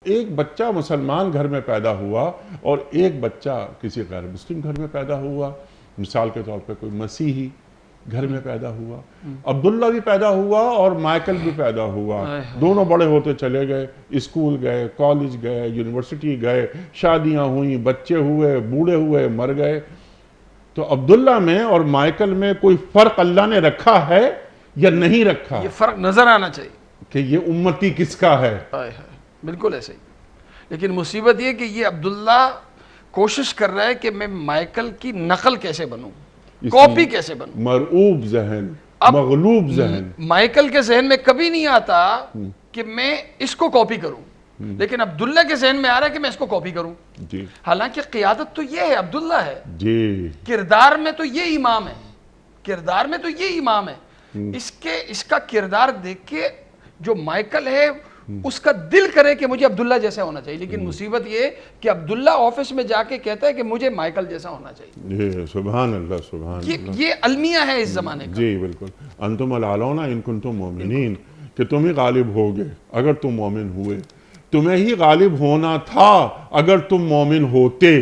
ایک بچہ مسلمان گھر میں پیدا ہوا اور ایک بچہ کسی غیر مسلم گھر میں پیدا ہوا، مثال کے طور پہ کوئی مسیحی گھر میں پیدا ہوا، عبداللہ بھی پیدا ہوا اور مائیکل بھی پیدا ہوا، دونوں بڑے ہوتے چلے گئے، اسکول گئے، کالج گئے، یونیورسٹی گئے، شادیاں ہوئیں، بچے ہوئے، بوڑھے ہوئے، مر گئے۔ تو عبداللہ میں اور مائیکل میں کوئی فرق اللہ نے رکھا ہے یا نہیں رکھا؟ یہ فرق نظر آنا چاہیے کہ یہ امتی کس کا ہے۔ بالکل ایسے ہی، لیکن مصیبت یہ کہ یہ عبداللہ کوشش کر رہا ہے کہ میں مائیکل کی نقل کیسے بنوں، کاپی کیسے بنوں۔ مرعوب ذہن، مغلوب ذہن۔ مائیکل کے ذہن میں کبھی نہیں آتا کہ میں اس کو کاپی کروں، لیکن عبداللہ کے ذہن میں آ رہا ہے کہ میں اس کو کاپی کروں۔ جی حالانکہ قیادت تو یہ ہے، عبداللہ ہے، جی کردار میں تو یہ امام ہے، کردار میں تو یہ امام ہے۔ اس کا کردار دیکھ کے جو مائیکل ہے اس کا دل کرے کہ مجھے عبداللہ جیسا ہونا چاہیے، لیکن مصیبت یہ کہ عبداللہ آفس میں جا کے کہتا ہے کہ مجھے مائیکل جیسا ہونا چاہیے۔ جی سبحان اللہ، سبحان اللہ۔ یہ المیہ ہے اس زمانے کا۔ جی بالکل، انتم الاعلون ان کنتم مومنین، کہ تم ہی غالب ہوگے اگر تم مومن ہوئے، تمہیں ہی غالب ہونا تھا اگر تم مومن ہوتے۔